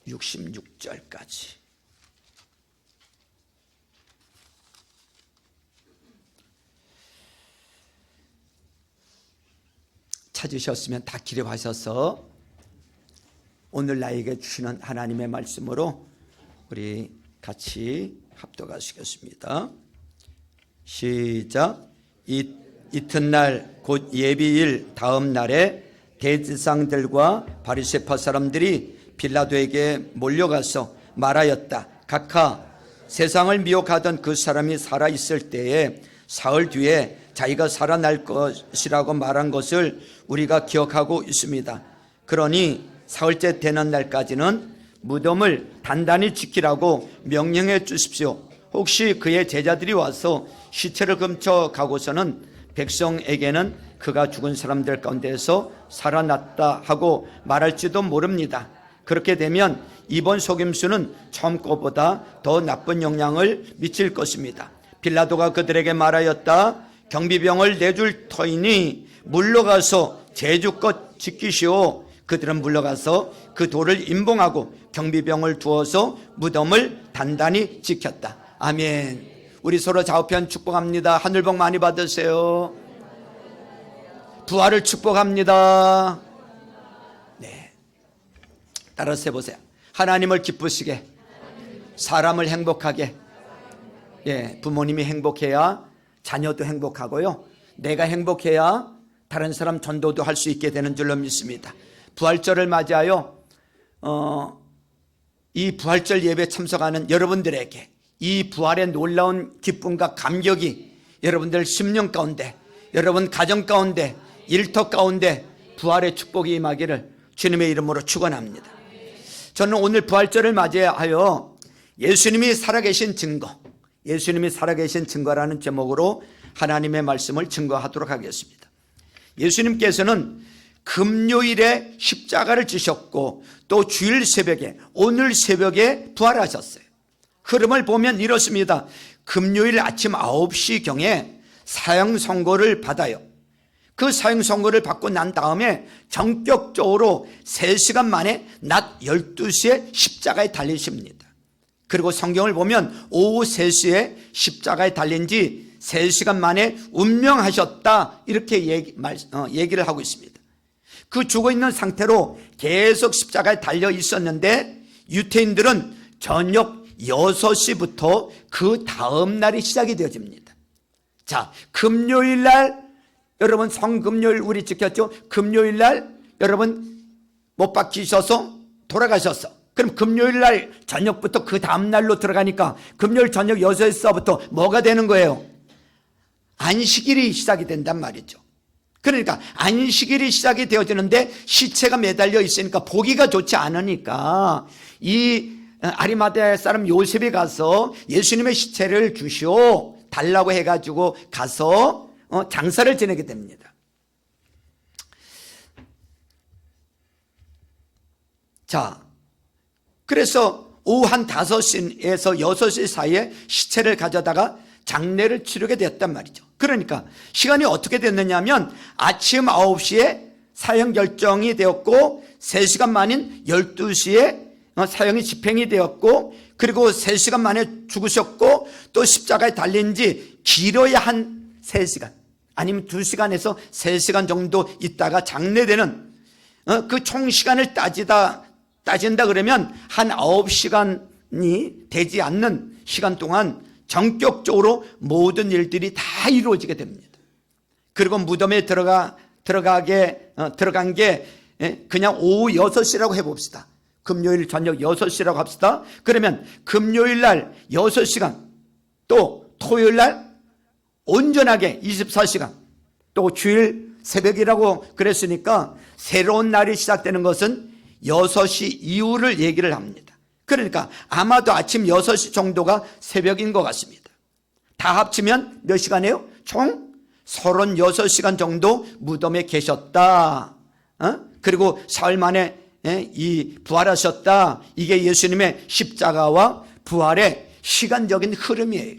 66절까지. 찾으셨으면 다 기록하셔서 오늘 나에게 주시는 하나님의 말씀으로 우리 같이 합독하시겠습니다. 시작. 이튿날 곧 예비일 다음 날에 대제사장들과 바리새파 사람들이 빌라도에게 몰려가서 말하였다. 각하, 세상을 미혹하던 그 사람이 살아있을 때에 사흘 뒤에 자기가 살아날 것이라고 말한 것을 우리가 기억하고 있습니다. 그러니 사흘째 되는 날까지는 무덤을 단단히 지키라고 명령해 주십시오. 혹시 그의 제자들이 와서 시체를 훔쳐가고서는 백성에게는 그가 죽은 사람들 가운데서 살아났다 하고 말할지도 모릅니다. 그렇게 되면 이번 속임수는 처음 것보다 더 나쁜 영향을 미칠 것입니다. 빌라도가 그들에게 말하였다. 경비병을 내줄 터이니 물러가서 제주껏 지키시오. 그들은 물러가서 그 돌을 임봉하고 경비병을 두어서 무덤을 단단히 지켰다. 아멘. 우리 서로 좌우편 축복합니다. 하늘 복 많이 받으세요. 부활을 축복합니다. 네, 따라서 해보세요. 하나님을 기쁘시게, 사람을 행복하게. 예, 부모님이 행복해야 자녀도 행복하고요, 내가 행복해야 다른 사람 전도도 할 수 있게 되는 줄로 믿습니다. 부활절을 맞이하여 이 부활절 예배에 참석하는 여러분들에게 이 부활의 놀라운 기쁨과 감격이 여러분들 심령 가운데, 여러분 가정 가운데, 일터 가운데 부활의 축복이 임하기를 주님의 이름으로 축원합니다. 저는 오늘 부활절을 맞이하여 예수님이 살아계신 증거, 예수님이 살아계신 증거라는 제목으로 하나님의 말씀을 증거하도록 하겠습니다. 예수님께서는 금요일에 십자가를 지셨고 또 주일 새벽에, 오늘 새벽에 부활하셨어요. 흐름을 보면 이렇습니다. 금요일 아침 9시경에 사형 선고를 받아요. 그 사형 선고를 받고 난 다음에 전격적으로 3시간 만에 낮 12시에 십자가에 달리십니다. 그리고 성경을 보면 오후 3시에 십자가에 달린 지 3시간 만에 운명하셨다, 이렇게 얘기를 하고 있습니다. 그 죽어있는 상태로 계속 십자가에 달려 있었는데 유태인들은 저녁 6시부터 그 다음 날이 시작이 되어집니다. 자, 금요일 날 여러분 성금요일 우리 지켰죠? 금요일 날 여러분 못 박히셔서 돌아가셨어. 그럼 금요일 날 저녁부터 그 다음 날로 들어가니까 금요일 저녁 6시부터 뭐가 되는 거예요? 안식일이 시작이 된단 말이죠. 그러니까 안식일이 시작이 되어지는데 시체가 매달려 있으니까 보기가 좋지 않으니까 이 아리마대 사람 요셉이 가서 예수님의 시체를 주시오 달라고 해가지고 가서 장사를 지내게 됩니다. 자, 그래서 오후 한 5시에서 6시 사이에 시체를 가져다가 장례를 치르게 되었단 말이죠. 그러니까 시간이 어떻게 됐느냐 하면 아침 9시에 사형 결정이 되었고 3시간 만인 12시에 사형이 집행이 되었고, 그리고 3시간 만에 죽으셨고 또 십자가에 달린 지 길어야 한 3시간 아니면 2시간에서 3시간 정도 있다가 장례되는 그 총 시간을 따진다 그러면 한 9시간이 되지 않는 시간 동안 전격적으로 모든 일들이 다 이루어지게 됩니다. 그리고 무덤에 들어간 게 그냥 오후 6시라고 해봅시다. 금요일 저녁 6시라고 합시다. 그러면 금요일 날 6시간, 또 토요일 날 온전하게 24시간, 또 주일 새벽이라고 그랬으니까 새로운 날이 시작되는 것은 6시 이후를 얘기를 합니다. 그러니까 아마도 아침 6시 정도가 새벽인 것 같습니다. 다 합치면 몇 시간이에요? 총 36시간 정도 무덤에 계셨다. 그리고 사흘 만에 이 부활하셨다. 이게 예수님의 십자가와 부활의 시간적인 흐름이에요.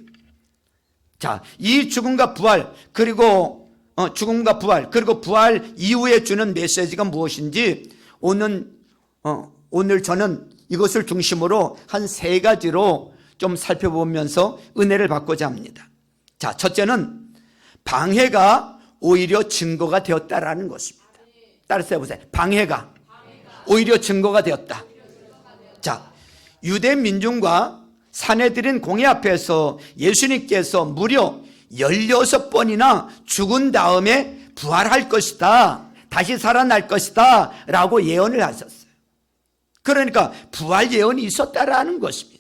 자, 이 죽음과 부활, 그리고 죽음과 부활, 그리고 부활 이후에 주는 메시지가 무엇인지 오늘 저는 이것을 중심으로 한 3가지로 좀 살펴보면서 은혜를 받고자 합니다. 자, 첫째는 방해가 오히려 증거가 되었다라는 것입니다. 따라서 해보세요. 방해가 오히려 증거가 되었다. 자, 유대 민중과 사내들인 공회 앞에서 예수님께서 무려 16번이나 죽은 다음에 부활할 것이다, 다시 살아날 것이다 라고 예언을 하셨어요. 그러니까 부활 예언이 있었다라는 것입니다.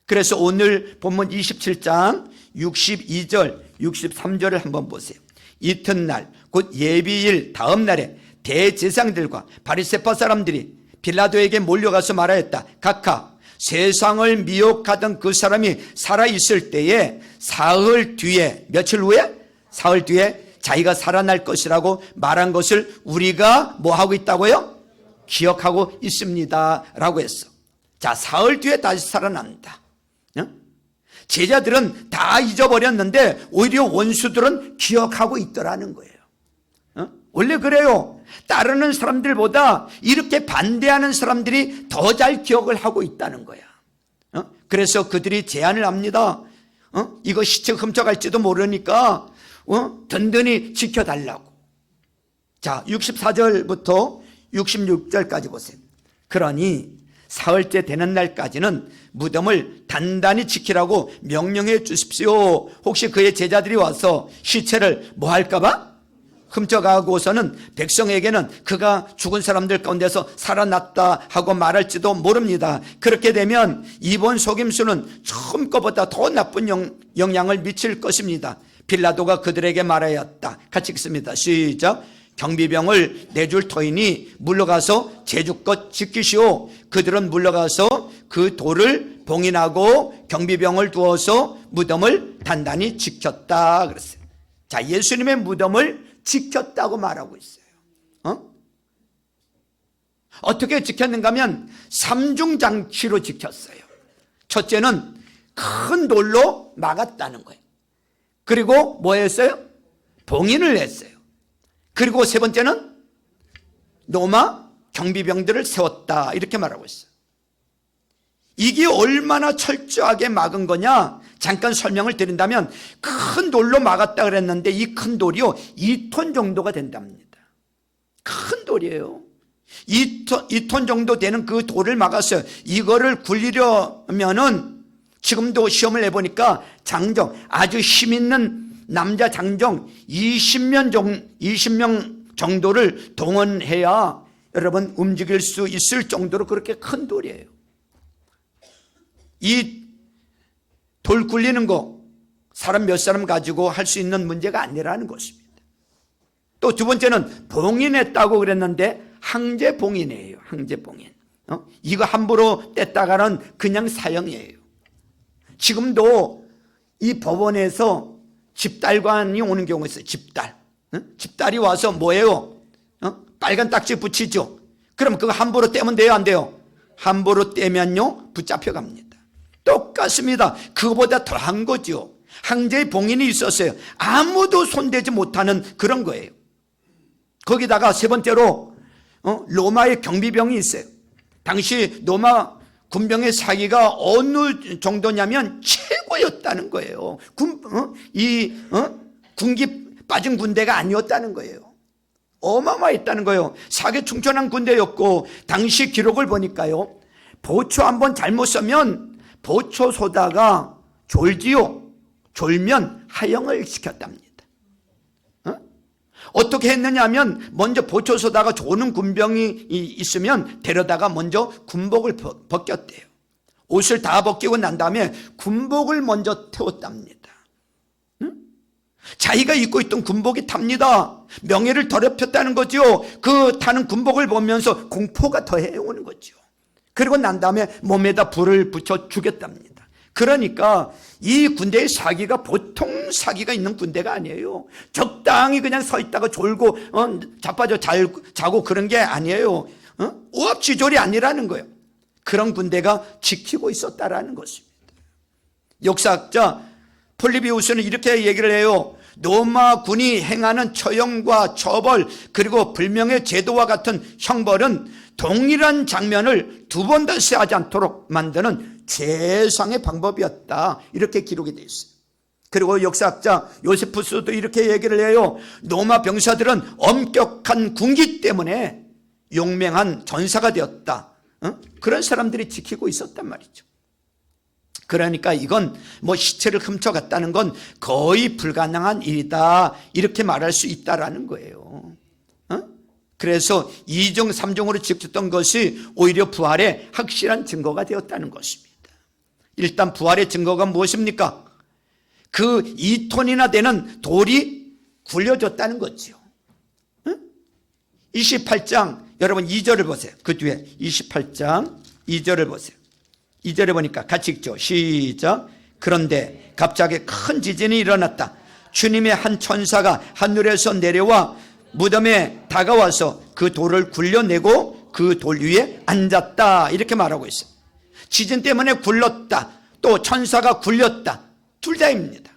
그래서 오늘 본문 27장 62절 63절을 한번 보세요. 이튿날 곧 예비일 다음 날에 대제사장들과 바리새파 사람들이 빌라도에게 몰려가서 말하였다. 각하, 세상을 미혹하던 그 사람이 살아있을 때에 사흘 뒤에, 며칠 후에? 사흘 뒤에 자기가 살아날 것이라고 말한 것을 우리가 뭐 하고 있다고요? 기억하고 있습니다 라고 했어. 자, 사흘 뒤에 다시 살아난다. 제자들은 다 잊어버렸는데 오히려 원수들은 기억하고 있더라는 거예요. 원래 그래요. 따르는 사람들보다 이렇게 반대하는 사람들이 더 잘 기억을 하고 있다는 거야. 그래서 그들이 제안을 합니다. 이거 시체 훔쳐갈지도 모르니까 든든히 지켜달라고. 자, 64절부터 66절까지 보세요. 그러니 사흘째 되는 날까지는 무덤을 단단히 지키라고 명령해 주십시오. 혹시 그의 제자들이 와서 시체를 뭐 할까봐? 훔쳐가고서는 백성에게는 그가 죽은 사람들 가운데서 살아났다 하고 말할지도 모릅니다. 그렇게 되면 이번 속임수는 처음 것보다 더 나쁜 영향을 미칠 것입니다. 빌라도가 그들에게 말하였다. 같이 읽습니다. 시작. 경비병을 내줄 터이니 물러가서 제주껏 지키시오. 그들은 물러가서 그 돌을 봉인하고 경비병을 두어서 무덤을 단단히 지켰다 그랬어요. 자, 예수님의 무덤을 지켰다고 말하고 있어요. 어떻게 지켰는가 하면 3중장치로 지켰어요. 첫째는 큰 돌로 막았다는 거예요. 그리고 뭐 했어요? 봉인을 했어요. 그리고 세 번째는 로마 경비병들을 세웠다 이렇게 말하고 있어요. 이게 얼마나 철저하게 막은 거냐? 잠깐 설명을 드린다면 큰 돌로 막았다 그랬는데 이 큰 돌이요 2톤 정도가 된답니다. 큰 돌이에요. 2톤 정도 되는 그 돌을 막았어요. 이거를 굴리려면은 지금도 시험을 해보니까 장정, 아주 힘있는 남자 장정 20명 정도를 동원해야 여러분 움직일 수 있을 정도로 그렇게 큰 돌이에요. 이 돌 굴리는 거 사람 몇 사람 가지고 할 수 있는 문제가 아니라는 것입니다. 또 두 번째는 봉인했다고 그랬는데 항제 봉인이에요. 항제 봉인. 이거 함부로 뗐다가는 그냥 사형이에요. 지금도 이 법원에서 집달관이 오는 경우가 있어요. 집달. 집달이 와서 뭐예요? 빨간 딱지 붙이죠. 그럼 그거 함부로 떼면 돼요? 안 돼요? 함부로 떼면요 붙잡혀갑니다. 똑같습니다. 그거보다 더한 거죠. 항제의 봉인이 있었어요. 아무도 손대지 못하는 그런 거예요. 거기다가 세 번째로 로마의 경비병이 있어요. 당시 로마 군병의 사기가 어느 정도냐면 최고였다는 거예요. 군기 빠진 군대가 아니었다는 거예요. 어마어마했다는 거예요. 사기 충천한 군대였고 당시 기록을 보니까요. 보초 한번 잘못 써면 보초 쏘다가 졸지요. 졸면 하형을 시켰답니다. 어떻게 했느냐 하면 먼저 보초 쏘다가 조는 군병이 있으면 데려다가 먼저 군복을 벗겼대요. 옷을 다 벗기고 난 다음에 군복을 먼저 태웠답니다. 자기가 입고 있던 군복이 탑니다. 명예를 더럽혔다는 거죠. 그 타는 군복을 보면서 공포가 더해오는 거죠. 그리고 난 다음에 몸에다 불을 붙여 죽였답니다. 그러니까 이 군대의 사기가 보통 사기가 있는 군대가 아니에요. 적당히 그냥 서 있다가 졸고 자빠져 자고 그런 게 아니에요. 오합지졸이 아니라는 거예요. 그런 군대가 지키고 있었다라는 것입니다. 역사학자 폴리비우스는 이렇게 얘기를 해요. 로마군이 행하는 처형과 처벌 그리고 불명예 제도와 같은 형벌은 동일한 장면을 두 번 다시 하지 않도록 만드는 최상의 방법이었다. 이렇게 기록이 되어 있어요. 그리고 역사학자 요세푸스도 이렇게 얘기를 해요. 로마 병사들은 엄격한 군기 때문에 용맹한 전사가 되었다. 그런 사람들이 지키고 있었단 말이죠. 그러니까 이건 뭐 시체를 훔쳐갔다는 건 거의 불가능한 일이다. 이렇게 말할 수 있다라는 거예요. 그래서 2종, 3종으로 지켰던 것이 오히려 부활의 확실한 증거가 되었다는 것입니다. 일단 부활의 증거가 무엇입니까? 그 2톤이나 되는 돌이 굴려졌다는 거죠. 28장 여러분 2절을 보세요. 그 뒤에 28장 2절을 보세요. 2절에 보니까 같이 읽죠. 시작. 그런데 갑자기 큰 지진이 일어났다. 주님의 한 천사가 하늘에서 내려와 무덤에 다가와서 그 돌을 굴려내고 그 돌 위에 앉았다. 이렇게 말하고 있어요. 지진 때문에 굴렀다. 또 천사가 굴렸다. 둘 다입니다.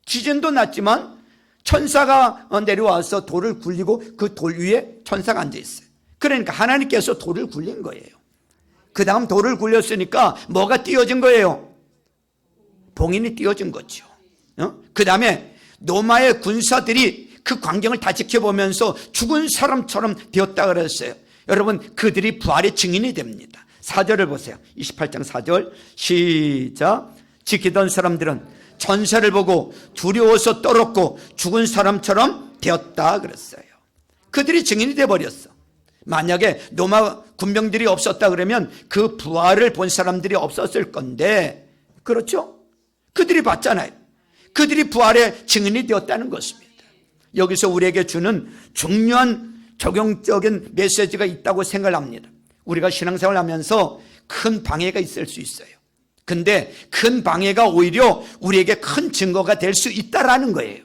지진도 났지만 천사가 내려와서 돌을 굴리고 그 돌 위에 천사가 앉아 있어요. 그러니까 하나님께서 돌을 굴린 거예요. 그 다음 돌을 굴렸으니까 뭐가 띄어진 거예요? 봉인이 띄어진 거죠. 그 다음에 로마의 군사들이 그 광경을 다 지켜보면서 죽은 사람처럼 되었다 그랬어요. 여러분 그들이 부활의 증인이 됩니다. 4절을 보세요. 28장 4절 시작. 지키던 사람들은 천사를 보고 두려워서 떨었고 죽은 사람처럼 되었다 그랬어요. 그들이 증인이 돼버렸어. 만약에 로마 군병들이 없었다 그러면 그 부활을 본 사람들이 없었을 건데, 그렇죠? 그들이 봤잖아요. 그들이 부활의 증인이 되었다는 것입니다. 여기서 우리에게 주는 중요한 적용적인 메시지가 있다고 생각을 합니다. 우리가 신앙생활을 하면서 큰 방해가 있을 수 있어요. 근데 큰 방해가 오히려 우리에게 큰 증거가 될 수 있다라는 거예요.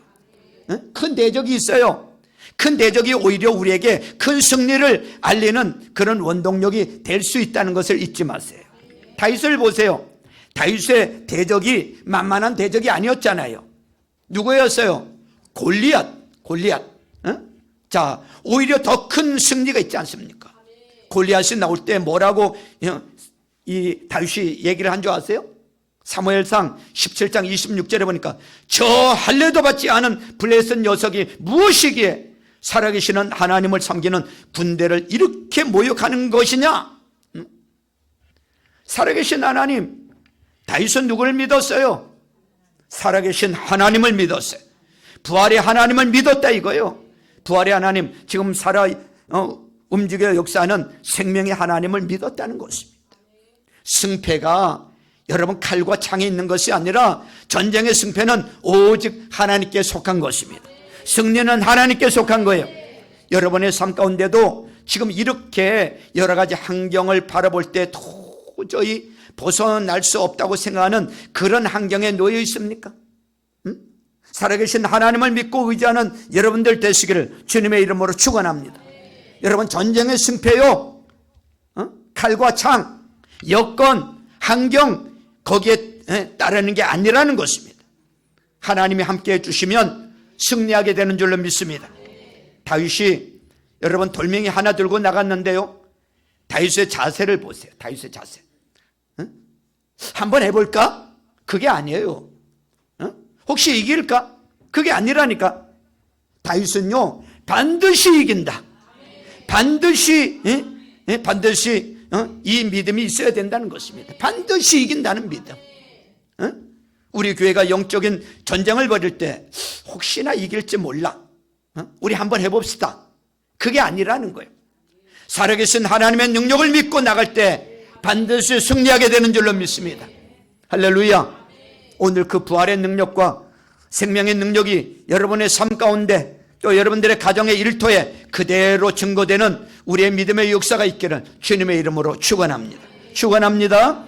큰 대적이 있어요. 큰 대적이 오히려 우리에게 큰 승리를 알리는 그런 원동력이 될 수 있다는 것을 잊지 마세요. 다윗을 보세요. 다윗의 대적이 만만한 대적이 아니었잖아요. 누구였어요? 골리앗. 자, 오히려 더 큰 승리가 있지 않습니까? 골리앗이 나올 때 뭐라고 이 다윗이 얘기를 한 줄 아세요? 사무엘상 17장 26절에 보니까 저 할례도 받지 않은 블레셋 녀석이 무엇이기에 살아계시는 하나님을 섬기는 군대를 이렇게 모욕하는 것이냐? 살아계신 하나님, 다윗은 누구를 믿었어요? 살아계신 하나님을 믿었어요. 부활의 하나님을 믿었다 이거예요. 부활의 하나님, 지금 움직여 역사하는 생명의 하나님을 믿었다는 것입니다. 승패가 여러분 칼과 창에 있는 것이 아니라 전쟁의 승패는 오직 하나님께 속한 것입니다. 승리는 하나님께 속한 거예요. 여러분의 삶 가운데도 지금 이렇게 여러 가지 환경을 바라볼 때 도저히 벗어날 수 없다고 생각하는 그런 환경에 놓여 있습니까? 살아계신 하나님을 믿고 의지하는 여러분들 되시기를 주님의 이름으로 축원합니다. 여러분 전쟁의 승패요, 칼과 창, 여건, 환경 거기에 따르는 게 아니라는 것입니다. 하나님이 함께 해주시면 승리하게 되는 줄로 믿습니다. 다윗이 여러분 돌멩이 하나 들고 나갔는데요, 다윗의 자세를 보세요. 다윗의 자세. 한번 해볼까? 그게 아니에요. 혹시 이길까? 그게 아니라니까. 다윗은요 반드시 이긴다. 반드시 이 믿음이 있어야 된다는 것입니다. 반드시 이긴다는 믿음. 우리 교회가 영적인 전쟁을 벌일 때 혹시나 이길지 몰라, 우리 한번 해봅시다, 그게 아니라는 거예요. 살아계신 하나님의 능력을 믿고 나갈 때 반드시 승리하게 되는 줄로 믿습니다. 할렐루야. 오늘 그 부활의 능력과 생명의 능력이 여러분의 삶 가운데 또 여러분들의 가정의 일터에 그대로 증거되는 우리의 믿음의 역사가 있기를 주님의 이름으로 축원합니다. 축원합니다.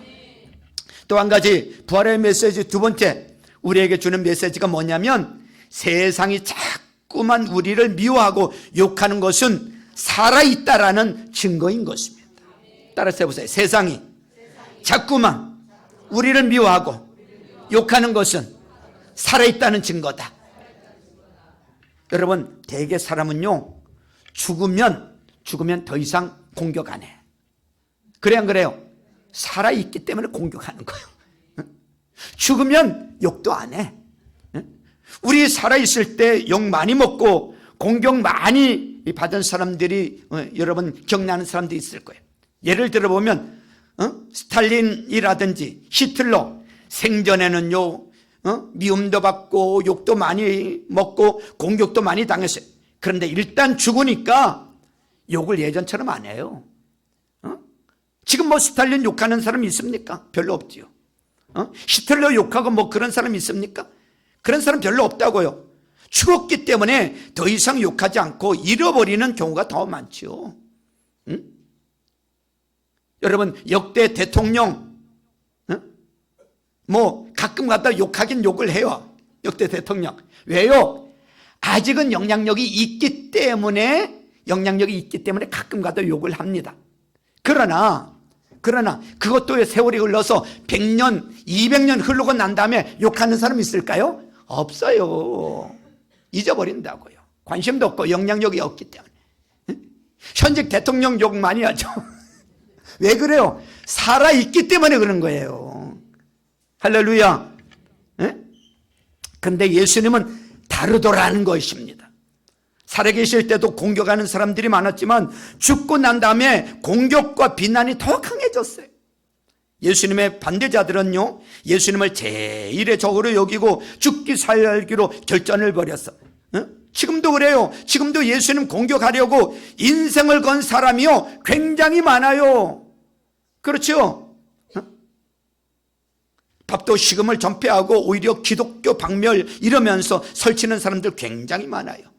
또 한 가지 부활의 메시지 두 번째 우리에게 주는 메시지가 뭐냐면, 세상이 자꾸만 우리를 미워하고 욕하는 것은 살아있다라는 증거인 것입니다. 따라서 해보세요. 세상이 자꾸만 우리를 미워하고 욕하는 것은 살아있다는 증거다. 여러분, 대개 사람은요, 죽으면 더 이상 공격 안 해. 그래 안 그래요? 살아있기 때문에 공격하는 거예요. 죽으면 욕도 안 해. 우리 살아있을 때 욕 많이 먹고 공격 많이 받은 사람들이 여러분 기억나는 사람들이 있을 거예요. 예를 들어보면 스탈린이라든지 히틀러, 생전에는요 미움도 받고 욕도 많이 먹고 공격도 많이 당했어요. 그런데 일단 죽으니까 욕을 예전처럼 안 해요. 지금 뭐 스탈린 욕하는 사람 있습니까? 별로 없지요. 히틀러 욕하고 뭐 그런 사람 있습니까? 그런 사람 별로 없다고요. 죽었기 때문에 더 이상 욕하지 않고 잃어버리는 경우가 더 많지요. 여러분, 역대 대통령 뭐 가끔 가다 욕하긴 욕을 해요. 역대 대통령. 왜요? 아직은 영향력이 있기 때문에 가끔 가다 욕을 합니다. 그러나 그것도 세월이 흘러서 100년, 200년 흐르고 난 다음에 욕하는 사람 있을까요? 없어요. 잊어버린다고요. 관심도 없고 영향력이 없기 때문에. 현직 대통령 욕 많이 하죠. 왜 그래요? 살아있기 때문에 그런 거예요. 할렐루야. 그런데 예수님은 다르더라는 것입니다. 살아계실 때도 공격하는 사람들이 많았지만 죽고 난 다음에 공격과 비난이 더 강해졌어요. 예수님의 반대자들은요, 예수님을 제일의 적으로 여기고 죽기 살기로 결전을 벌였어. 지금도 그래요. 지금도 예수님 공격하려고 인생을 건 사람이요 굉장히 많아요. 그렇죠? 밥도 식음을 전폐하고 오히려 기독교 박멸 이러면서 설치는 사람들 굉장히 많아요.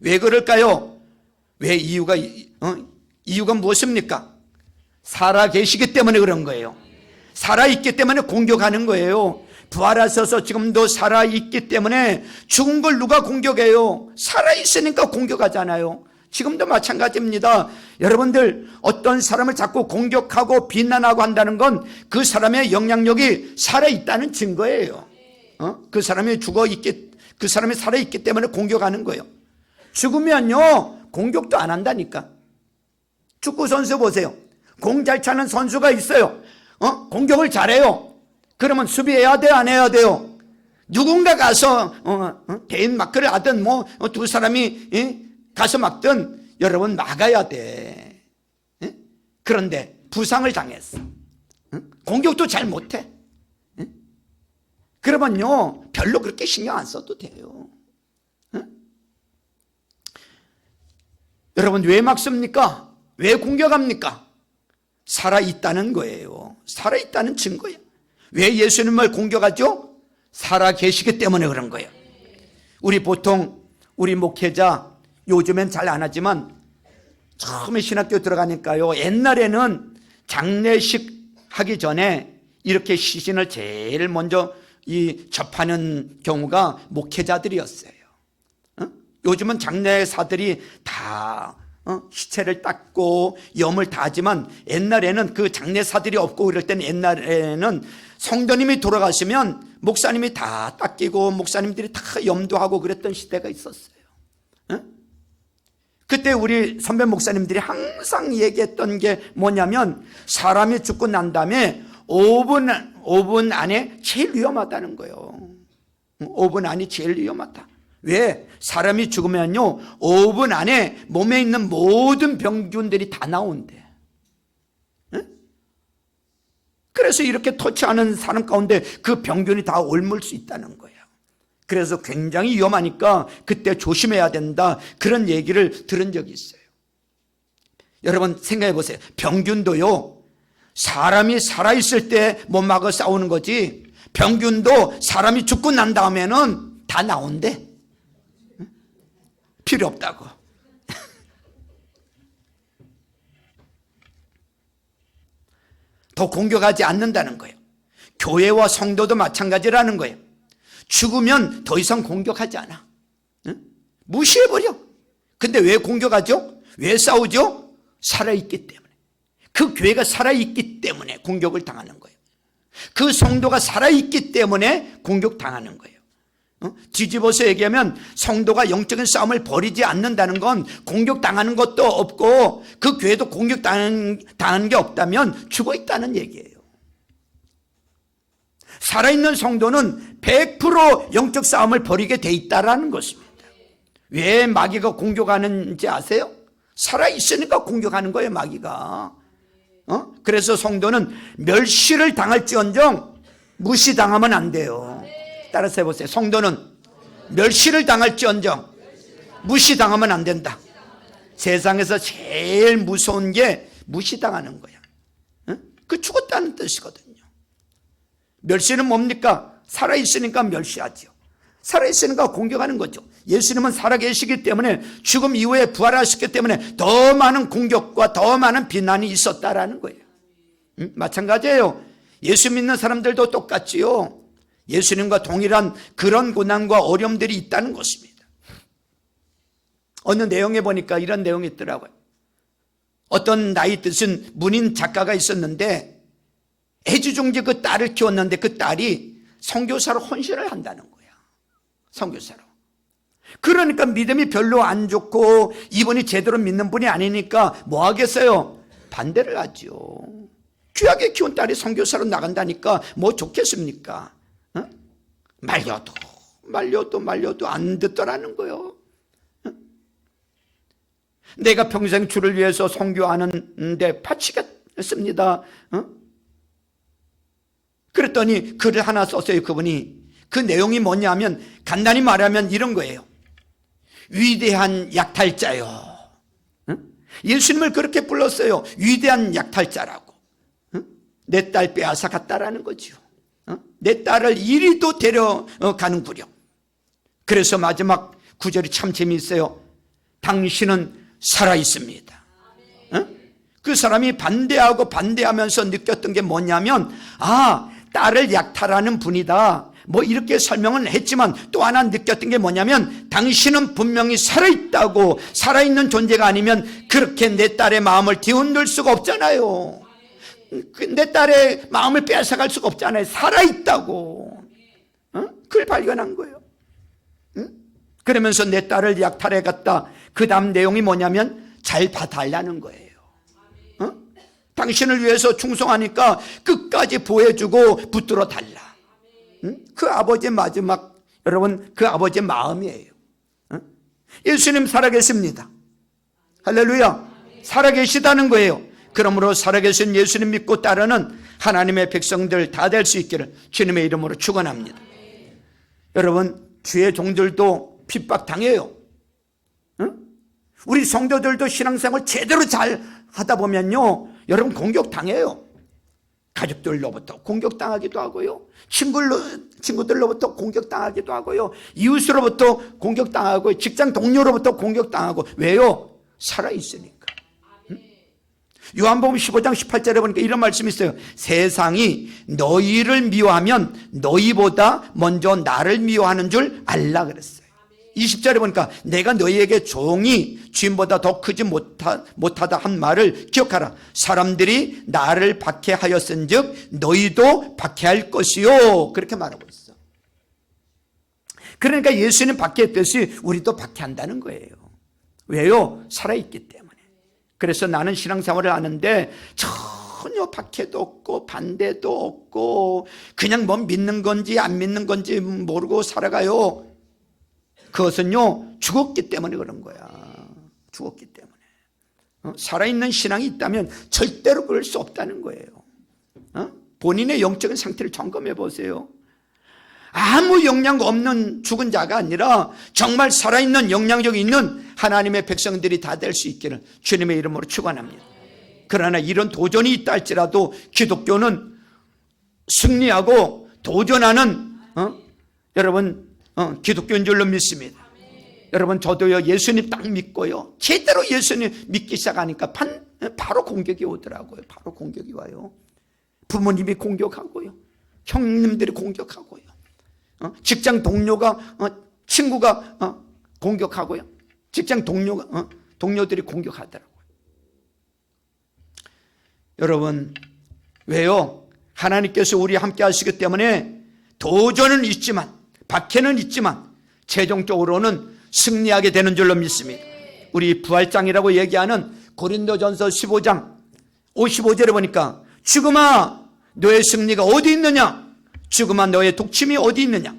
왜 그럴까요? 왜 이유가 무엇입니까? 살아계시기 때문에 그런 거예요. 살아있기 때문에 공격하는 거예요. 부활하셔서 지금도 살아있기 때문에 죽은 걸 누가 공격해요? 살아있으니까 공격하잖아요. 지금도 마찬가지입니다. 여러분들, 어떤 사람을 자꾸 공격하고 비난하고 한다는 건 그 사람의 영향력이 살아있다는 증거예요. 그 사람이 그 사람이 살아있기 때문에 공격하는 거예요. 죽으면요 공격도 안 한다니까. 축구 선수 보세요. 공 잘 차는 선수가 있어요. 공격을 잘해요. 그러면 수비해야 돼요, 안 해야 돼요? 누군가 가서 개인 마크를 하든 뭐 두 사람이 가서 막든 여러분 막아야 돼. 그런데 부상을 당했어. 공격도 잘 못해. 그러면요 별로 그렇게 신경 안 써도 돼요. 여러분, 왜 막습니까? 왜 공격합니까? 살아있다는 거예요. 살아있다는 증거예요. 왜 예수님을 공격하죠? 살아계시기 때문에 그런 거예요. 우리 목회자 요즘엔 잘 안 하지만 처음에 신학교 들어가니까요, 옛날에는 장례식 하기 전에 이렇게 시신을 제일 먼저 접하는 경우가 목회자들이었어요. 요즘은 장례사들이 다 시체를 닦고 염을 다 하지만 옛날에는 그 장례사들이 없고 그럴 때는 옛날에는 성도님이 돌아가시면 목사님이 다 닦이고 목사님들이 다 염도 하고 그랬던 시대가 있었어요. 그때 우리 선배 목사님들이 항상 얘기했던 게 뭐냐면 사람이 죽고 난 다음에 5분 안에 제일 위험하다는 거예요. 5분 안이 제일 위험하다. 왜? 사람이 죽으면요 5분 안에 몸에 있는 모든 병균들이 다 나온대. 그래서 이렇게 터치하는 사람 가운데 그 병균이 다 옮을 수 있다는 거예요. 그래서 굉장히 위험하니까 그때 조심해야 된다, 그런 얘기를 들은 적이 있어요. 여러분 생각해 보세요. 병균도요 사람이 살아있을 때 못 막아 싸우는 거지, 병균도 사람이 죽고 난 다음에는 다 나온대. 필요 없다고. 더 공격하지 않는다는 거예요. 교회와 성도도 마찬가지라는 거예요. 죽으면 더 이상 공격하지 않아. 무시해버려. 근데 왜 공격하죠? 왜 싸우죠? 살아있기 때문에. 그 교회가 살아있기 때문에 공격을 당하는 거예요. 그 성도가 살아있기 때문에 공격당하는 거예요. 뒤집어서 얘기하면 성도가 영적인 싸움을 벌이지 않는다는 건 공격당하는 것도 없고 그 교회도 공격당하는 게 없다면 죽어 있다는 얘기예요. 살아있는 성도는 100% 영적 싸움을 벌이게 돼 있다는 것입니다. 왜 마귀가 공격하는지 아세요? 살아있으니까 공격하는 거예요, 마귀가. 그래서 성도는 멸시를 당할지언정 무시당하면 안 돼요. 따라서 해보세요. 성도는 멸시를 당할지언정 무시당하면 안 된다. 세상에서 제일 무서운 게 무시당하는 거야. 그 죽었다는 뜻이거든요. 멸시는 뭡니까? 살아있으니까 멸시하죠. 살아있으니까 공격하는 거죠. 예수님은 살아계시기 때문에 죽음 이후에 부활하셨기 때문에 더 많은 공격과 더 많은 비난이 있었다라는 거예요. 마찬가지예요. 예수 믿는 사람들도 똑같지요. 예수님과 동일한 그런 고난과 어려움들이 있다는 것입니다. 어느 내용에 보니까 이런 내용이 있더라고요. 어떤 나이 드신 문인 작가가 있었는데 애지중지 그 딸을 키웠는데 그 딸이 선교사로 헌신을 한다는 거야. 선교사로. 그러니까 믿음이 별로 안 좋고 이분이 제대로 믿는 분이 아니니까 뭐 하겠어요? 반대를 하죠. 귀하게 키운 딸이 선교사로 나간다니까 뭐 좋겠습니까? 말려도 안 듣더라는 거예요. 내가 평생 주를 위해서 선교하는데 바치겠습니다. 그랬더니 글을 하나 썼어요. 그분이. 그 내용이 뭐냐면 간단히 말하면 이런 거예요. 위대한 약탈자요. 예수님을 그렇게 불렀어요. 위대한 약탈자라고. 내 딸 빼앗아 갔다라는 거죠. 내 딸을 이리도 데려가는구려. 그래서 마지막 구절이 참 재미있어요. 당신은 살아있습니다. 그 사람이 반대하면서 느꼈던 게 뭐냐면 딸을 약탈하는 분이다. 뭐 이렇게 설명은 했지만 또 하나 느꼈던 게 뭐냐면 당신은 분명히 살아있다고. 살아있는 존재가 아니면 그렇게 내 딸의 마음을 뒤흔들 수가 없잖아요. 내 딸의 마음을 빼앗아갈 수가 없잖아요. 살아있다고. 그걸 발견한 거예요. 그러면서 내 딸을 약탈해 갔다. 그 다음 내용이 뭐냐면 잘 봐달라는 거예요. 당신을 위해서 충성하니까 끝까지 보호해주고 붙들어 달라. 그 아버지의 마지막, 여러분, 그 아버지의 마음이에요. 예수님 살아계십니다. 할렐루야. 살아계시다는 거예요. 그러므로 살아계신 예수님 믿고 따르는 하나님의 백성들 다 될 수 있기를 주님의 이름으로 축원합니다. 여러분, 주의 종들도 핍박당해요. 우리 성도들도 신앙생활 제대로 잘 하다 보면요, 여러분 공격당해요. 가족들로부터 공격당하기도 하고요, 친구들로부터 공격당하기도 하고요, 이웃으로부터 공격당하고 직장 동료로부터 공격당하고. 왜요? 살아있으니까. 요한복음 15장 18절에 보니까 이런 말씀이 있어요. 세상이 너희를 미워하면 너희보다 먼저 나를 미워하는 줄 알라 그랬어요. 20절에 보니까 내가 너희에게 종이 주인보다 더 크지 못하다 한 말을 기억하라. 사람들이 나를 박해하였은즉 너희도 박해할 것이요. 그렇게 말하고 있어. 그러니까 예수님 박해했듯이 우리도 박해한다는 거예요. 왜요? 살아있기 때문에. 그래서 나는 신앙생활을 하는데 전혀 박해도 없고 반대도 없고 그냥 뭐 믿는 건지 안 믿는 건지 모르고 살아가요. 그것은요, 죽었기 때문에 그런 거야. 죽었기 때문에. 살아있는 신앙이 있다면 절대로 그럴 수 없다는 거예요. 본인의 영적인 상태를 점검해 보세요. 아무 영향 없는 죽은 자가 아니라 정말 살아있는 영향력이 있는 하나님의 백성들이 다 될 수 있기를 주님의 이름으로 축원합니다. 그러나 이런 도전이 있다 할지라도 기독교는 승리하고 도전하는 여러분 기독교인 줄로 믿습니다. 여러분, 저도요, 예수님 딱 믿고요, 제대로 예수님 믿기 시작하니까 바로 공격이 오더라고요. 바로 공격이 와요. 부모님이 공격하고요, 형님들이 공격하고요, 직장 동료가 친구가 공격하고요, 직장 동료들이 공격하더라고요. 여러분, 왜요? 하나님께서 우리 함께 하시기 때문에 도전은 있지만 박해는 있지만 최종적으로는 승리하게 되는 줄로 믿습니다. 우리 부활장이라고 얘기하는 고린도전서 15장 55절에 보니까 죽음아 너의 승리가 어디 있느냐, 죽음아 너의 독침이 어디 있느냐.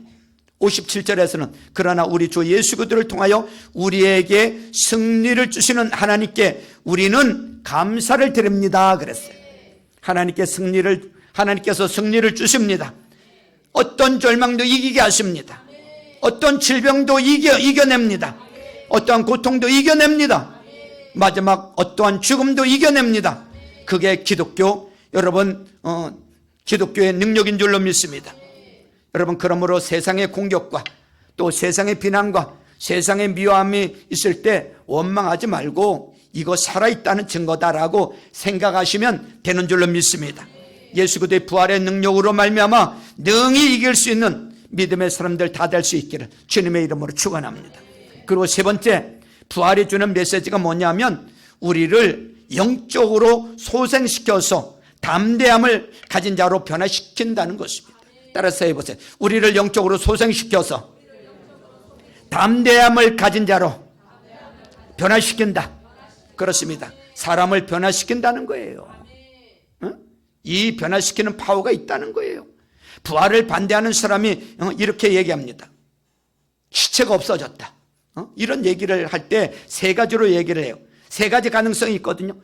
57절에서는 그러나 우리 주 예수 그리스도를 통하여 우리에게 승리를 주시는 하나님께 우리는 감사를 드립니다 그랬어요. 하나님께서 승리를 주십니다. 어떤 절망도 이기게 하십니다. 어떤 질병도 이겨냅니다. 어떠한 고통도 이겨냅니다. 마지막 어떠한 죽음도 이겨냅니다. 그게 기독교, 여러분 기독교의 능력인 줄로 믿습니다. 여러분, 그러므로 세상의 공격과 또 세상의 비난과 세상의 미워함이 있을 때 원망하지 말고 이거 살아있다는 증거다라고 생각하시면 되는 줄로 믿습니다. 예수 그리스도의 부활의 능력으로 말미암아 능히 이길 수 있는 믿음의 사람들 다 될 수 있기를 주님의 이름으로 축원합니다. 그리고 세 번째, 부활이 주는 메시지가 뭐냐면 우리를 영적으로 소생시켜서 담대함을 가진 자로 변화시킨다는 것입니다. 따라서 해보세요. 우리를 영적으로 소생시켜서 담대함을 가진 자로 변화시킨다. 그렇습니다. 사람을 변화시킨다는 거예요. 이 변화시키는 파워가 있다는 거예요. 부활을 반대하는 사람이 이렇게 얘기합니다. 시체가 없어졌다. 이런 얘기를 할 때 세 가지로 얘기를 해요. 세 가지 가능성이 있거든요.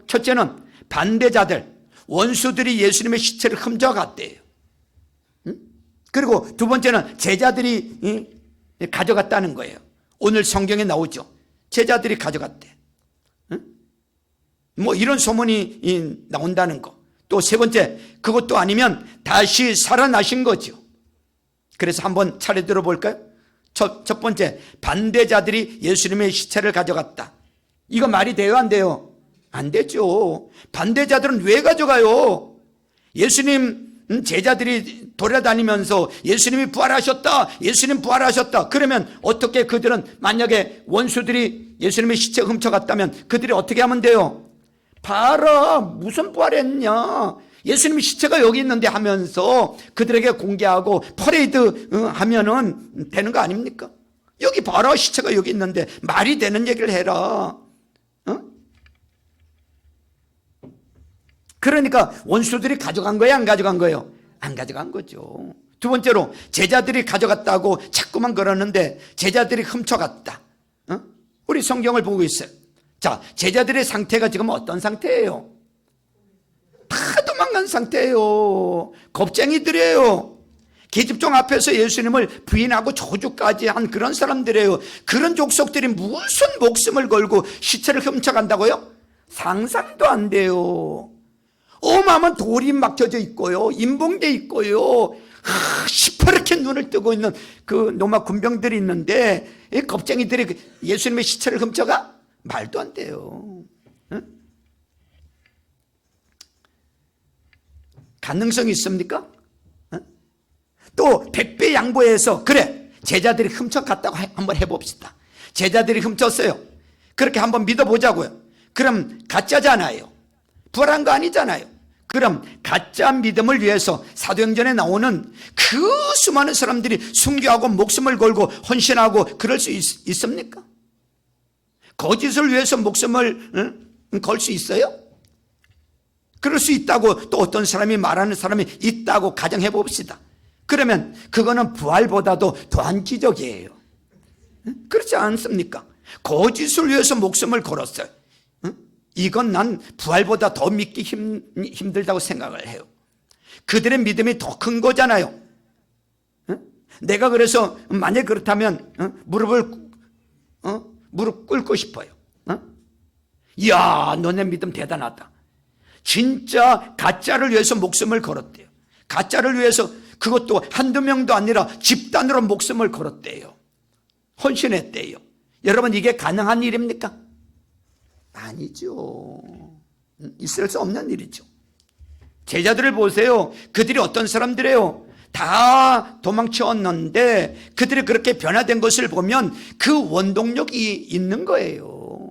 첫째는 반대자들, 원수들이 예수님의 시체를 훔쳐갔대요. 그리고 두 번째는 제자들이 가져갔다는 거예요. 오늘 성경에 나오죠. 제자들이 가져갔대. 뭐 이런 소문이 나온다는 거. 또 세 번째, 그것도 아니면 다시 살아나신 거죠. 그래서 한번 차례 들어볼까요? 첫 번째, 반대자들이 예수님의 시체를 가져갔다. 이거 말이 돼요, 안 돼요? 안 되죠. 반대자들은 왜 가져가요? 예수님 제자들이 돌아다니면서 예수님이 부활하셨다, 예수님 부활하셨다. 그러면 어떻게 그들은, 만약에 원수들이 예수님의 시체 훔쳐갔다면 그들이 어떻게 하면 돼요? 봐라, 무슨 부활했냐, 예수님의 시체가 여기 있는데 하면서 그들에게 공개하고 퍼레이드 하면은 되는 거 아닙니까? 여기 봐라, 시체가 여기 있는데, 말이 되는 얘기를 해라. 그러니까 원수들이 가져간 거예요, 안 가져간 거예요? 안 가져간 거죠. 두 번째로, 제자들이 가져갔다고 자꾸만 그러는데 제자들이 훔쳐갔다. 우리 성경을 보고 있어요. 자, 제자들의 상태가 지금 어떤 상태예요? 다 도망간 상태예요. 겁쟁이들이에요. 계집종 앞에서 예수님을 부인하고 저주까지 한 그런 사람들이에요. 그런 족속들이 무슨 목숨을 걸고 시체를 훔쳐간다고요? 상상도 안 돼요. 어마어마한 돌이 막혀져 있고요, 인봉돼 있고요, 시퍼렇게 눈을 뜨고 있는 그 로마 군병들이 있는데 이 겁쟁이들이 예수님의 시체를 훔쳐가? 말도 안 돼요. 가능성이 있습니까? 또 100배 양보해서, 그래, 제자들이 훔쳐갔다고 한번 해봅시다. 제자들이 훔쳤어요. 그렇게 한번 믿어보자고요. 그럼 가짜잖아요. 부활한 거 아니잖아요. 그럼 가짜 믿음을 위해서 사도행전에 나오는 그 수많은 사람들이 순교하고 목숨을 걸고 헌신하고 그럴 수 있습니까? 거짓을 위해서 목숨을 걸 수 있어요? 그럴 수 있다고 또 어떤 사람이 말하는 사람이 있다고 가정해 봅시다. 그러면 그거는 부활보다도 더한 기적이에요. 그렇지 않습니까? 거짓을 위해서 목숨을 걸었어요. 이건 난 부활보다 더 믿기 힘들다고 생각을 해요. 그들의 믿음이 더 큰 거잖아요. 내가 그래서 만약 그렇다면 무릎 꿇고 싶어요. 이야, 너네 믿음 대단하다. 진짜 가짜를 위해서 목숨을 걸었대요. 가짜를 위해서, 그것도 한두 명도 아니라 집단으로 목숨을 걸었대요. 헌신했대요. 여러분, 이게 가능한 일입니까? 아니죠. 있을 수 없는 일이죠. 제자들을 보세요. 그들이 어떤 사람들이에요? 다 도망쳤는데 그들이 그렇게 변화된 것을 보면 그 원동력이 있는 거예요.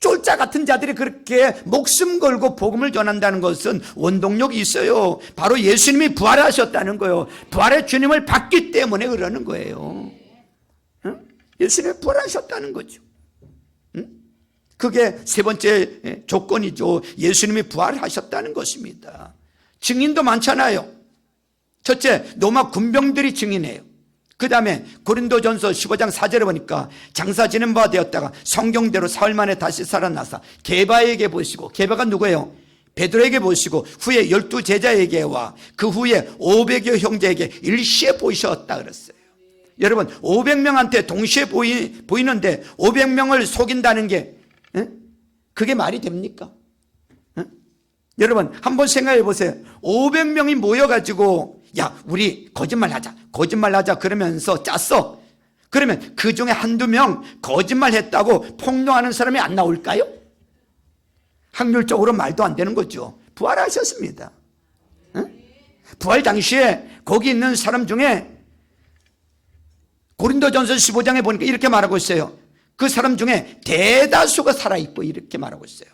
쫄자 같은 자들이 그렇게 목숨 걸고 복음을 전한다는 것은 원동력이 있어요. 바로 예수님이 부활하셨다는 거예요. 부활의 주님을 받기 때문에 그러는 거예요. 응? 예수님이 부활하셨다는 거죠. 응? 그게 세 번째 조건이죠. 예수님이 부활하셨다는 것입니다. 증인도 많잖아요. 첫째, 로마 군병들이 증인해요. 그 다음에 고린도전서 15장 4절에 보니까 장사 지낸 바 되었다가 성경대로 사흘 만에 다시 살아나서 게바에게 보시고, 게바가 누구예요? 베드로에게 보시고 후에 12 제자에게와 그 후에 500여 형제에게 일시에 보이셨다 그랬어요. 여러분 500명한테 동시에 보이는데 500명을 속인다는 게 그게 말이 됩니까? 여러분 한번 생각해 보세요. 500명이 모여가지고 야 우리 거짓말하자 그러면서 짰어. 그러면 그 중에 한두 명 거짓말했다고 폭로하는 사람이 안 나올까요? 확률적으로 말도 안 되는 거죠. 부활하셨습니다. 부활 당시에 거기 있는 사람 중에 고린도전서 15장에 보니까 이렇게 말하고 있어요. 그 사람 중에 대다수가 살아있고 이렇게 말하고 있어요.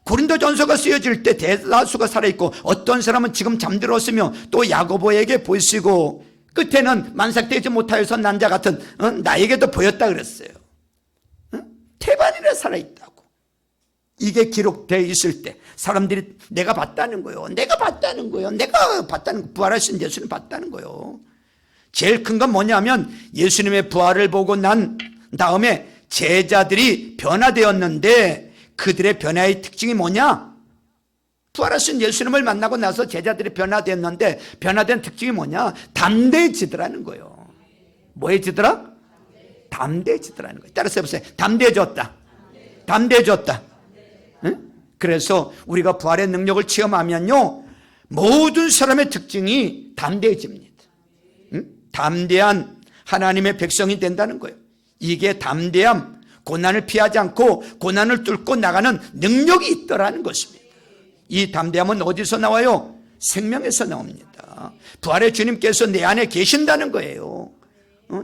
고린도전서가 쓰여질 때 대다수가 살아있고 어떤 사람은 지금 잠들었으며 또 야고보에게 보이시고 끝에는 만삭되지 못하여서 난 자 같은 나에게도 보였다 그랬어요. 태반이나 살아있다고. 이게 기록되어 있을 때 사람들이 내가 봤다는 거예요. 부활하신 예수님 봤다는 거예요. 제일 큰 건 뭐냐면 예수님의 부활을 보고 난 다음에 제자들이 변화되었는데 그들의 변화의 특징이 뭐냐? 부활하신 예수님을 만나고 나서 제자들이 변화되었는데 변화된 특징이 뭐냐? 담대해지더라는 거예요. 뭐해지더라? 담대해지더라는 거예요. 따라서 해보세요. 담대해졌다. 응? 그래서 우리가 부활의 능력을 체험하면요 모든 사람의 특징이 담대해집니다. 응? 담대한 하나님의 백성이 된다는 거예요. 이게 담대함, 고난을 피하지 않고 고난을 뚫고 나가는 능력이 있더라는 것입니다. 이 담대함은 어디서 나와요? 생명에서 나옵니다. 부활의 주님께서 내 안에 계신다는 거예요.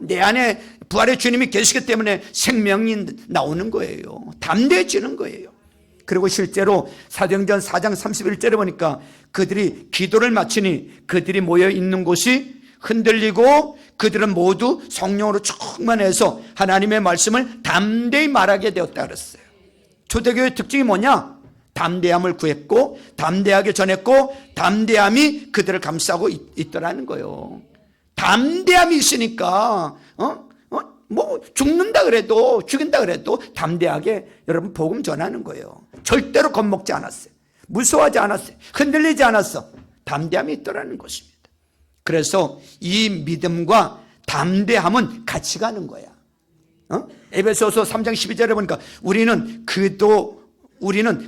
내 안에 부활의 주님이 계시기 때문에 생명이 나오는 거예요. 담대해지는 거예요. 그리고 실제로 사도행전 4장 31절에 보니까 그들이 기도를 마치니 그들이 모여 있는 곳이 흔들리고 그들은 모두 성령으로 충만해서 하나님의 말씀을 담대히 말하게 되었다 그랬어요. 초대교회의 특징이 뭐냐? 담대함을 구했고 담대하게 전했고 담대함이 그들을 감싸고 있더라는 거예요. 담대함이 있으니까 뭐 죽는다 그래도 죽인다 그래도 담대하게 여러분 복음 전하는 거예요. 절대로 겁먹지 않았어요. 무서워하지 않았어요. 흔들리지 않았어. 담대함이 있더라는 것입니다. 그래서 이 믿음과 담대함은 같이 가는 거야. 에베소서 3장 12절에 보니까 우리는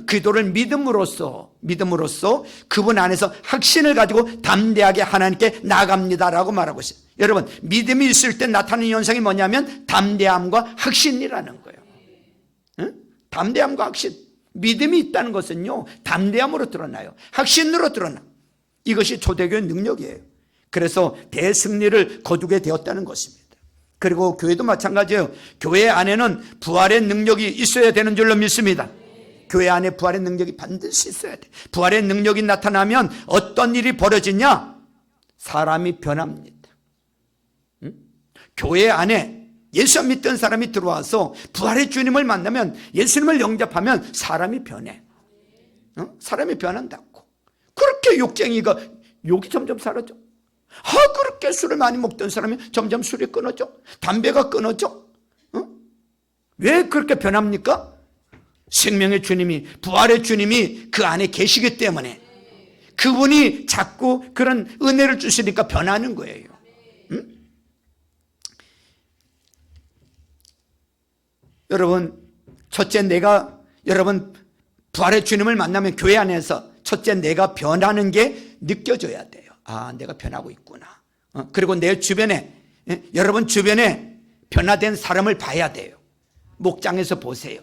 기도를 믿음으로써 그분 안에서 확신을 가지고 담대하게 하나님께 나아갑니다라고 말하고 있어요. 여러분 믿음이 있을 때 나타나는 현상이 뭐냐면 담대함과 확신이라는 거예요. 담대함과 확신. 믿음이 있다는 것은요 담대함으로 드러나요. 확신으로 드러나. 이것이 초대교회 능력이에요. 그래서 대승리를 거두게 되었다는 것입니다. 그리고 교회도 마찬가지예요. 교회 안에는 부활의 능력이 있어야 되는 줄로 믿습니다. 교회 안에 부활의 능력이 반드시 있어야 돼. 부활의 능력이 나타나면 어떤 일이 벌어지냐? 사람이 변합니다. 교회 안에 예수 믿던 사람이 들어와서 부활의 주님을 만나면 예수님을 영접하면 사람이 변해. 사람이 변한다고. 그렇게 욕쟁이가 욕이 점점 사라져. 그렇게 술을 많이 먹던 사람이 점점 술이 끊어져. 담배가 끊어져. 왜 그렇게 변합니까? 생명의 주님이 부활의 주님이 그 안에 계시기 때문에 그분이 자꾸 그런 은혜를 주시니까 변하는 거예요. 여러분 첫째 여러분 부활의 주님을 만나면 교회 안에서 첫째 내가 변하는 게 느껴져야 돼요. 내가 변하고 있구나. 그리고 내 주변에 여러분 주변에 변화된 사람을 봐야 돼요. 목장에서 보세요.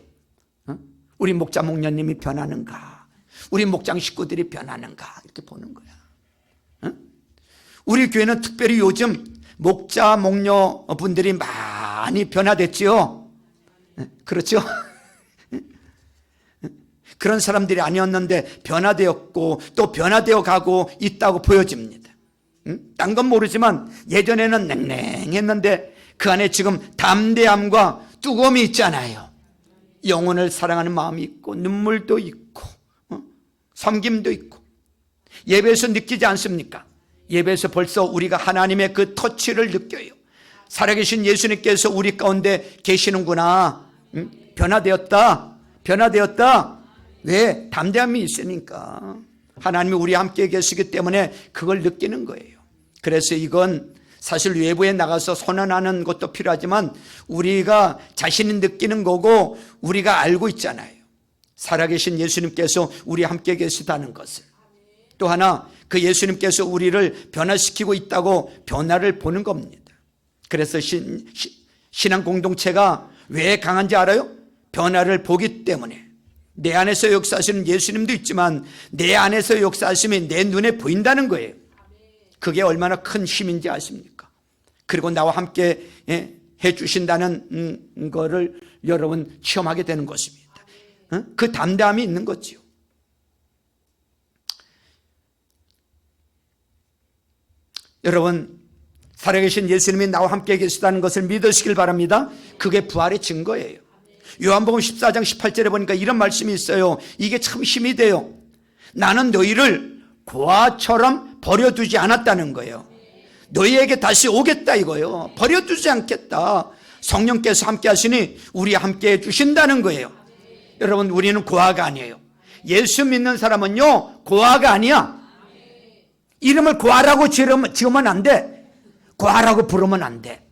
우리 목자 목녀님이 변하는가? 우리 목장 식구들이 변하는가? 이렇게 보는 거야. 우리 교회는 특별히 요즘 목자 목녀 분들이 많이 변화됐지요. 그렇죠? 그런 사람들이 아니었는데 변화되었고 또 변화되어 가고 있다고 보여집니다. 딴 건 모르지만 예전에는 냉랭했는데 그 안에 지금 담대함과 뜨거움이 있잖아요. 영혼을 사랑하는 마음이 있고 눈물도 있고 섬김도 있고. 예배에서 느끼지 않습니까? 예배에서 벌써 우리가 하나님의 그 터치를 느껴요. 살아계신 예수님께서 우리 가운데 계시는구나. 변화되었다. 왜? 담대함이 있으니까. 하나님이 우리 함께 계시기 때문에 그걸 느끼는 거예요. 그래서 이건 사실 외부에 나가서 선언하는 것도 필요하지만 우리가 자신이 느끼는 거고 우리가 알고 있잖아요. 살아계신 예수님께서 우리 함께 계시다는 것을. 또 하나 그 예수님께서 우리를 변화시키고 있다고 변화를 보는 겁니다. 그래서 신앙 공동체가 왜 강한지 알아요? 변화를 보기 때문에. 내 안에서 역사하시는 예수님도 있지만 내 안에서 역사하심이 내 눈에 보인다는 거예요. 그게 얼마나 큰 힘인지 아십니까? 그리고 나와 함께 해주신다는 거를 여러분 체험하게 되는 것입니다. 그 담대함이 있는 거지요. 여러분, 살아계신 예수님이 나와 함께 계시다는 것을 믿으시길 바랍니다. 그게 부활의 증거예요. 요한복음 14장 18절에 보니까 이런 말씀이 있어요. 이게 참 힘이 돼요. 나는 너희를 고아처럼 버려두지 않았다는 거예요. 너희에게 다시 오겠다 이거예요. 버려두지 않겠다. 성령께서 함께 하시니 우리 함께 해주신다는 거예요. 여러분, 우리는 고아가 아니에요. 예수 믿는 사람은요 고아가 아니야. 이름을 고아라고 지으면 안 돼. 고아라고 부르면 안 돼.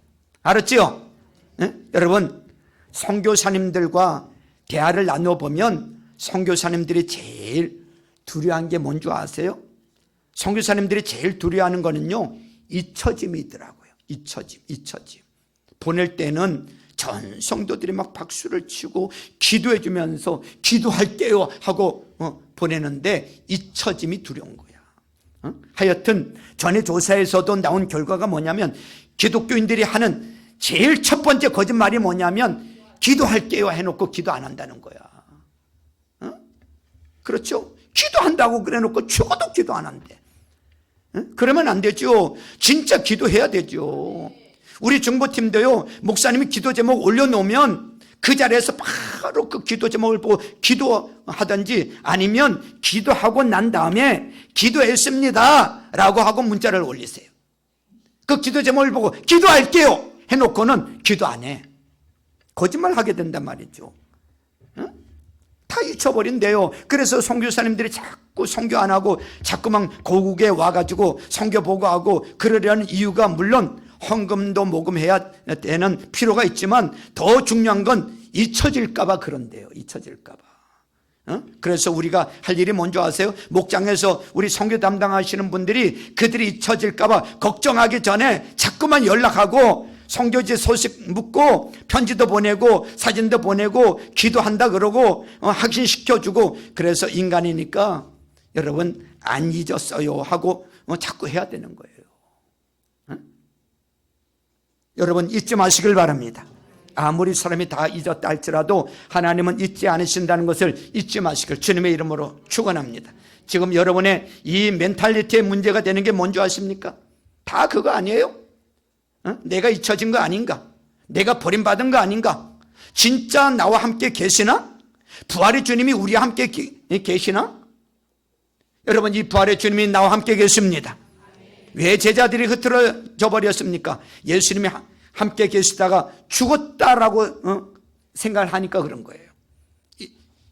알았지요? 네? 여러분, 선교사님들과 대화를 나눠보면 선교사님들이 제일 두려워한 게 뭔지 아세요? 선교사님들이 제일 두려워하는 거는요 잊혀짐이더라고요. 잊혀짐. 보낼 때는 전 성도들이 막 박수를 치고 기도해 주면서 기도할게요 하고 보내는데 잊혀짐이 두려운 거야. 하여튼 전에 조사에서도 나온 결과가 뭐냐면 기독교인들이 하는 제일 첫 번째 거짓말이 뭐냐면 기도할게요 해놓고 기도 안 한다는 거야. 그렇죠? 기도한다고 그래놓고 죽어도 기도 안 한대. 그러면 안 되죠. 진짜 기도해야 되죠. 우리 중보팀도요 목사님이 기도 제목 올려놓으면 그 자리에서 바로 그 기도 제목을 보고 기도하든지 아니면 기도하고 난 다음에 기도했습니다 라고 하고 문자를 올리세요. 그 기도 제목을 보고 기도할게요 해놓고는 기도 안 해. 거짓말 하게 된단 말이죠. 다 잊혀버린대요. 그래서 선교사님들이 자꾸 선교 안 하고 자꾸만 고국에 와가지고 선교 보고하고 그러려는 이유가 물론 헌금도 모금해야 되는 필요가 있지만 더 중요한 건 잊혀질까 봐 그런데요. 잊혀질까 봐. 그래서 우리가 할 일이 뭔지 아세요? 목장에서 우리 선교 담당하시는 분들이 그들이 잊혀질까 봐 걱정하기 전에 자꾸만 연락하고 선교지 소식 묻고 편지도 보내고 사진도 보내고 기도한다 그러고 확신시켜주고 그래서 인간이니까 여러분 안 잊었어요 하고 자꾸 해야 되는 거예요. 여러분 잊지 마시길 바랍니다. 아무리 사람이 다 잊었다 할지라도 하나님은 잊지 않으신다는 것을 잊지 마시길 주님의 이름으로 축원합니다. 지금 여러분의 이 멘탈리티의 문제가 되는 게 뭔지 아십니까? 다 그거 아니에요? 내가 잊혀진 거 아닌가? 내가 버림받은 거 아닌가? 진짜 나와 함께 계시나? 부활의 주님이 우리와 함께 계시나? 여러분 이 부활의 주님이 나와 함께 계십니다. 왜 제자들이 흐트러져 버렸습니까? 예수님이 함께 계시다가 죽었다라고 생각을 하니까 그런 거예요.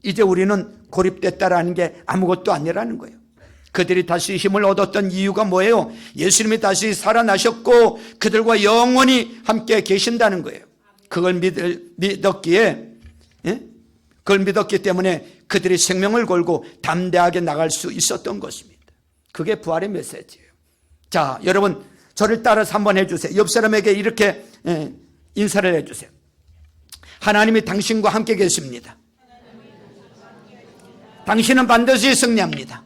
이제 우리는 고립됐다라는 게 아무것도 아니라는 거예요. 그들이 다시 힘을 얻었던 이유가 뭐예요? 예수님이 다시 살아나셨고 그들과 영원히 함께 계신다는 거예요. 그걸 믿었기에 그걸 믿었기 때문에 그들이 생명을 걸고 담대하게 나갈 수 있었던 것입니다. 그게 부활의 메시지예요. 자, 여러분 저를 따라서 한번 해주세요. 옆 사람에게 이렇게 인사를 해주세요. 하나님이 당신과 함께 계십니다. 당신은 반드시 승리합니다.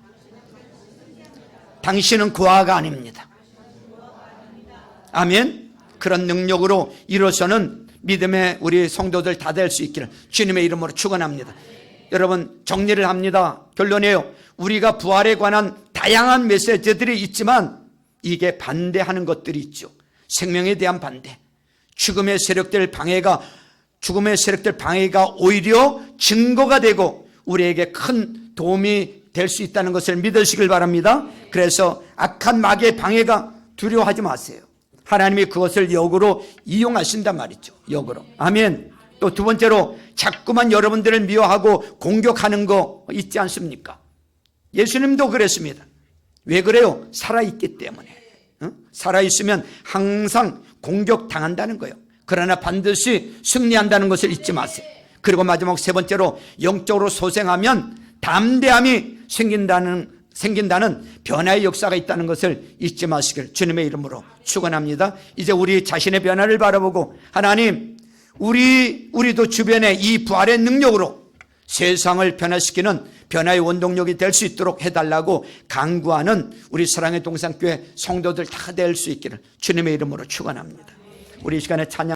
당신은 고아가 아닙니다. 아멘. 그런 능력으로 이로서는 믿음의 우리 성도들 다 될 수 있기를 주님의 이름으로 축원합니다. 여러분 정리를 합니다. 결론이에요. 우리가 부활에 관한 다양한 메시지들이 있지만 이게 반대하는 것들이 있죠. 생명에 대한 반대, 죽음의 세력들 방해가 오히려 증거가 되고 우리에게 큰 도움이 될 수 있다는 것을 믿으시길 바랍니다. 그래서 악한 마귀의 방해가 두려워하지 마세요. 하나님이 그것을 역으로 이용하신단 말이죠. 역으로. 아멘. 또 두 번째로 자꾸만 여러분들을 미워하고 공격하는 거 있지 않습니까? 예수님도 그랬습니다. 왜 그래요? 살아있기 때문에. 살아있으면 항상 공격당한다는 거예요. 그러나 반드시 승리한다는 것을 잊지 마세요. 그리고 마지막 세 번째로 영적으로 소생하면 담대함이 생긴다는 변화의 역사가 있다는 것을 잊지 마시길 주님의 이름으로 축원합니다. 이제 우리 자신의 변화를 바라보고 하나님, 우리도 주변에 이 부활의 능력으로 세상을 변화시키는 변화의 원동력이 될 수 있도록 해달라고 간구하는 우리 사랑의 동산교회 성도들 다 될 수 있기를 주님의 이름으로 축원합니다. 우리 이 시간에 찬양